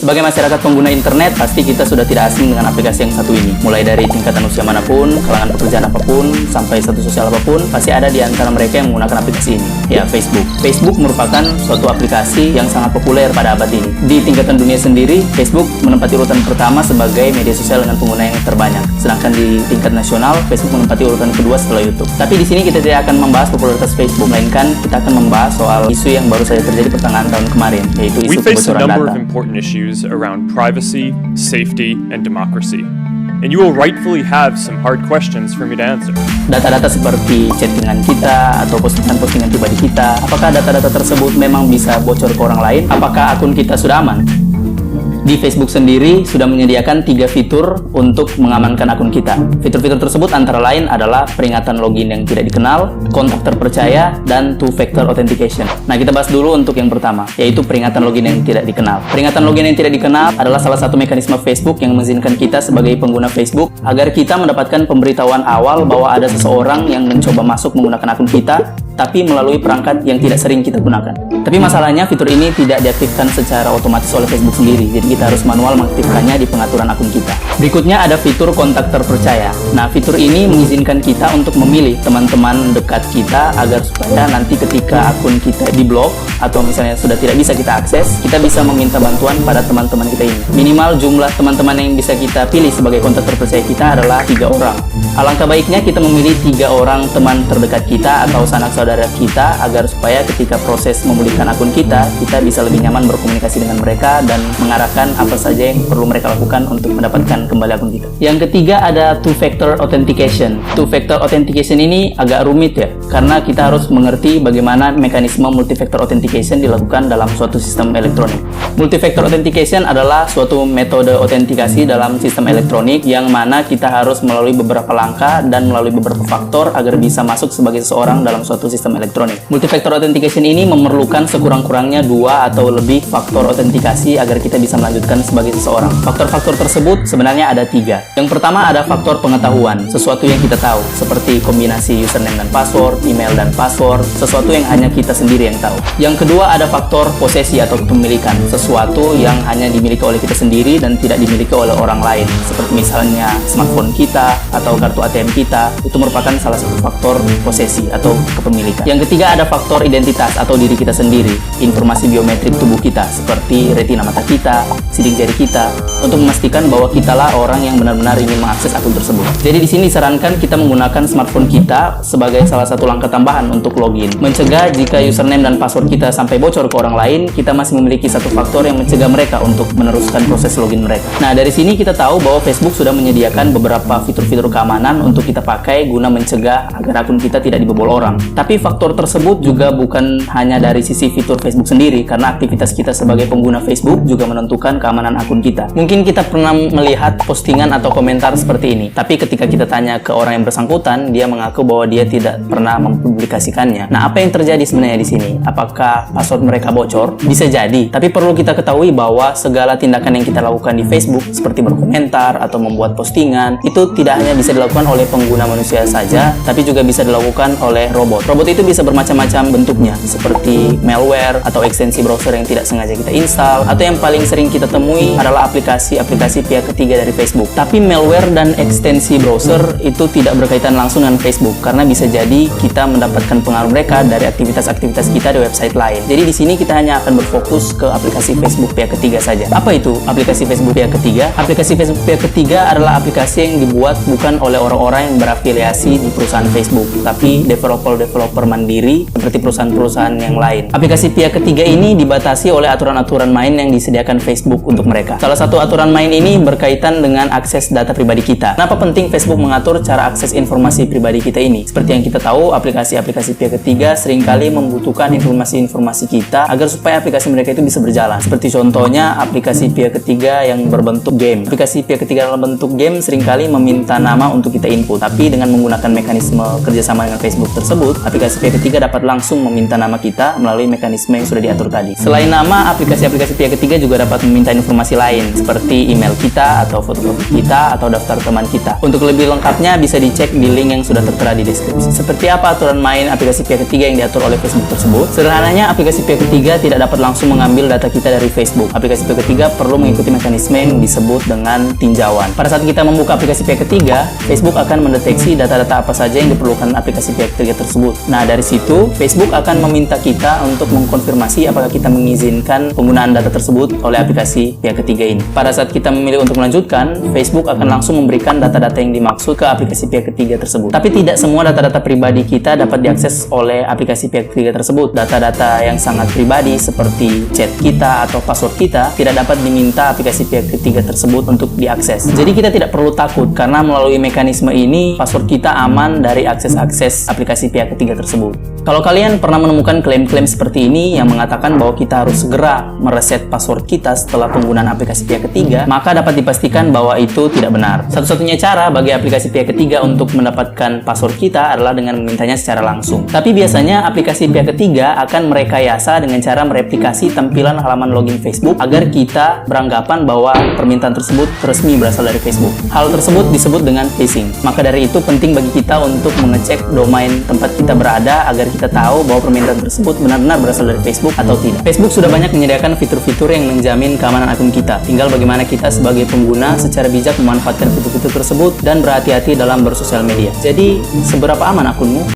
Sebagai masyarakat pengguna internet, pasti kita sudah tidak asing dengan aplikasi yang satu ini. Mulai dari tingkatan usia manapun, kalangan pekerjaan apapun, sampai status sosial apapun, pasti ada di antara mereka yang menggunakan aplikasi ini. Ya, Facebook. Facebook merupakan suatu aplikasi yang sangat populer pada abad ini. Di tingkatan dunia sendiri, Facebook menempati urutan pertama sebagai media sosial dengan pengguna yang terbanyak. Sedangkan di tingkat nasional, Facebook menempati urutan kedua setelah YouTube. Tapi di sini kita tidak akan membahas popularitas Facebook, melainkan kita akan membahas soal isu yang baru saja terjadi pertengahan tahun kemarin, yaitu isu kebocoran data. Important issues around privacy, safety, and democracy. And you will rightfully have some hard questions for me to answer. Data-data seperti chattingan kita atau postingan-postingan pribadi kita, apakah data-data tersebut memang bisa bocor ke orang lain? Apakah akun kita sudah aman? Di Facebook sendiri sudah menyediakan 3 fitur untuk mengamankan akun kita. Fitur-fitur tersebut antara lain adalah peringatan login yang tidak dikenal, kontak terpercaya, dan two-factor authentication. Nah, kita bahas dulu untuk yang pertama, yaitu peringatan login yang tidak dikenal. Peringatan login yang tidak dikenal adalah salah satu mekanisme Facebook yang mengizinkan kita sebagai pengguna Facebook agar kita mendapatkan pemberitahuan awal bahwa ada seseorang yang mencoba masuk menggunakan akun kita, tapi melalui perangkat yang tidak sering kita gunakan. Tapi masalahnya fitur ini tidak diaktifkan secara otomatis oleh Facebook sendiri, jadi kita harus manual mengaktifkannya di pengaturan akun kita. Berikutnya ada fitur kontak terpercaya. Nah, fitur ini mengizinkan kita untuk memilih teman-teman dekat kita agar supaya nanti ketika akun kita diblok atau misalnya sudah tidak bisa kita akses, kita bisa meminta bantuan pada teman-teman kita ini. Minimal jumlah teman-teman yang bisa kita pilih sebagai kontak terpercaya kita adalah 3 orang. Alangkah baiknya kita memilih 3 orang teman terdekat kita atau sanak saudara kita agar supaya ketika proses memulihkan akun kita bisa lebih nyaman berkomunikasi dengan mereka dan mengarahkan apa saja yang perlu mereka lakukan untuk mendapatkan kembali akun kita. Yang ketiga ada two-factor authentication. Two-factor authentication ini agak rumit ya, karena kita harus mengerti bagaimana mekanisme multi-factor authentication dilakukan dalam suatu sistem elektronik. Multi-factor authentication adalah suatu metode autentikasi dalam sistem elektronik yang mana kita harus melalui beberapa langkah dan melalui beberapa faktor agar bisa masuk sebagai seseorang dalam suatu sistem elektronik. Multi-factor authentication ini memerlukan sekurang-kurangnya 2 atau lebih faktor autentikasi agar kita bisa melanjutkan sebagai seseorang. Faktor-faktor tersebut sebenarnya ada 3. Yang pertama ada faktor pengetahuan, sesuatu yang kita tahu, seperti kombinasi username dan password, email dan password, sesuatu yang hanya kita sendiri yang tahu. Yang kedua ada faktor posesi atau kepemilikan, sesuatu yang hanya dimiliki oleh kita sendiri dan tidak dimiliki oleh orang lain, seperti misalnya smartphone kita atau kartu ATM kita, itu merupakan salah satu faktor posesi atau kepemilikan. Yang ketiga ada faktor identitas atau diri kita sendiri, informasi biometrik tubuh kita seperti retina mata kita, sidik jari kita, untuk memastikan bahwa kitalah orang yang benar-benar ingin mengakses akun tersebut. Jadi di sini disarankan kita menggunakan smartphone kita sebagai salah satu langkah tambahan untuk login. Mencegah jika username dan password kita sampai bocor ke orang lain, kita masih memiliki satu faktor yang mencegah mereka untuk meneruskan proses login mereka. Nah, dari sini kita tahu bahwa Facebook sudah menyediakan beberapa fitur-fitur keamanan untuk kita pakai guna mencegah agar akun kita tidak dibobol orang. Tapi faktor tersebut juga bukan hanya dari sisi fitur Facebook sendiri, karena aktivitas kita sebagai pengguna Facebook juga menentukan keamanan akun kita. Mungkin kita pernah melihat postingan atau komentar seperti ini, tapi ketika kita tanya ke orang yang bersangkutan, dia mengaku bahwa dia tidak pernah mempublikasikannya. Nah, apa yang terjadi sebenarnya di sini? Apakah password mereka bocor? Bisa jadi, tapi perlu kita ketahui bahwa segala tindakan yang kita lakukan di Facebook, seperti berkomentar atau membuat postingan, itu tidak hanya bisa dilakukan oleh pengguna manusia saja, tapi juga bisa dilakukan oleh robot. Robot itu bisa bermacam-macam bentuknya, seperti malware atau ekstensi browser yang tidak sengaja kita install, atau yang paling sering kita temui adalah aplikasi-aplikasi pihak ketiga dari Facebook. Tapi malware dan ekstensi browser itu tidak berkaitan langsung dengan Facebook, karena bisa jadi kita mendapatkan pengaruh mereka dari aktivitas-aktivitas kita di website lain. Jadi di sini kita hanya akan berfokus ke aplikasi Facebook pihak ketiga saja. Apa itu aplikasi Facebook pihak ketiga? Aplikasi Facebook pihak ketiga adalah aplikasi yang dibuat bukan oleh orang-orang yang berafiliasi di perusahaan Facebook, tapi developer mandiri seperti perusahaan-perusahaan yang lain. Aplikasi pihak ketiga ini dibatasi oleh aturan-aturan main yang disediakan Facebook untuk mereka. Salah satu aturan main ini berkaitan dengan akses data pribadi kita. Kenapa penting Facebook mengatur cara akses informasi pribadi kita ini? Seperti yang kita tahu, aplikasi-aplikasi pihak ketiga seringkali membutuhkan informasi-informasi kita agar supaya aplikasi mereka itu bisa berjalan. Seperti contohnya aplikasi pihak ketiga yang berbentuk game. Aplikasi pihak ketiga dalam bentuk game seringkali meminta nama untuk kita input, tapi dengan menggunakan mekanisme kerjasama dengan Facebook tersebut, aplikasi aplikasi pihak ketiga dapat langsung meminta nama kita melalui mekanisme yang sudah diatur tadi. Selain nama, aplikasi-aplikasi pihak ketiga juga dapat meminta informasi lain seperti email kita atau foto-foto kita atau daftar teman kita. Untuk lebih lengkapnya bisa dicek di link yang sudah tertera di deskripsi. Seperti apa aturan main aplikasi pihak ketiga yang diatur oleh Facebook tersebut? Sederhananya, aplikasi pihak ketiga tidak dapat langsung mengambil data kita dari Facebook. Aplikasi pihak ketiga perlu mengikuti mekanisme yang disebut dengan tinjauan. Pada saat kita membuka aplikasi pihak ketiga, Facebook akan mendeteksi data-data apa saja yang diperlukan aplikasi pihak ketiga tersebut. Nah, dari situ, Facebook akan meminta kita untuk mengkonfirmasi apakah kita mengizinkan penggunaan data tersebut oleh aplikasi pihak ketiga ini. Pada saat kita memilih untuk melanjutkan, Facebook akan langsung memberikan data-data yang dimaksud ke aplikasi pihak ketiga tersebut. Tapi tidak semua data-data pribadi kita dapat diakses oleh aplikasi pihak ketiga tersebut. Data-data yang sangat pribadi seperti chat kita atau password kita tidak dapat diminta aplikasi pihak ketiga tersebut untuk diakses. Jadi kita tidak perlu takut karena melalui mekanisme ini password kita aman dari akses-akses aplikasi pihak ketiga tersebut. Kalau kalian pernah menemukan klaim-klaim seperti ini yang mengatakan bahwa kita harus segera mereset password kita setelah penggunaan aplikasi pihak ketiga, maka dapat dipastikan bahwa itu tidak benar. Satu-satunya cara bagi aplikasi pihak ketiga untuk mendapatkan password kita adalah dengan memintanya secara langsung. Tapi biasanya aplikasi pihak ketiga akan merekayasa dengan cara mereplikasi tampilan halaman login Facebook agar kita beranggapan bahwa permintaan tersebut resmi berasal dari Facebook. Hal tersebut disebut dengan phishing. Maka dari itu penting bagi kita untuk mengecek domain tempat kita berada agar kita tahu bahwa permintaan tersebut benar-benar berasal dari Facebook atau tidak. Facebook sudah banyak menyediakan fitur-fitur yang menjamin keamanan akun kita. Tinggal bagaimana kita sebagai pengguna secara bijak memanfaatkan fitur-fitur tersebut dan berhati-hati dalam bersosial media. Jadi, seberapa aman akunmu?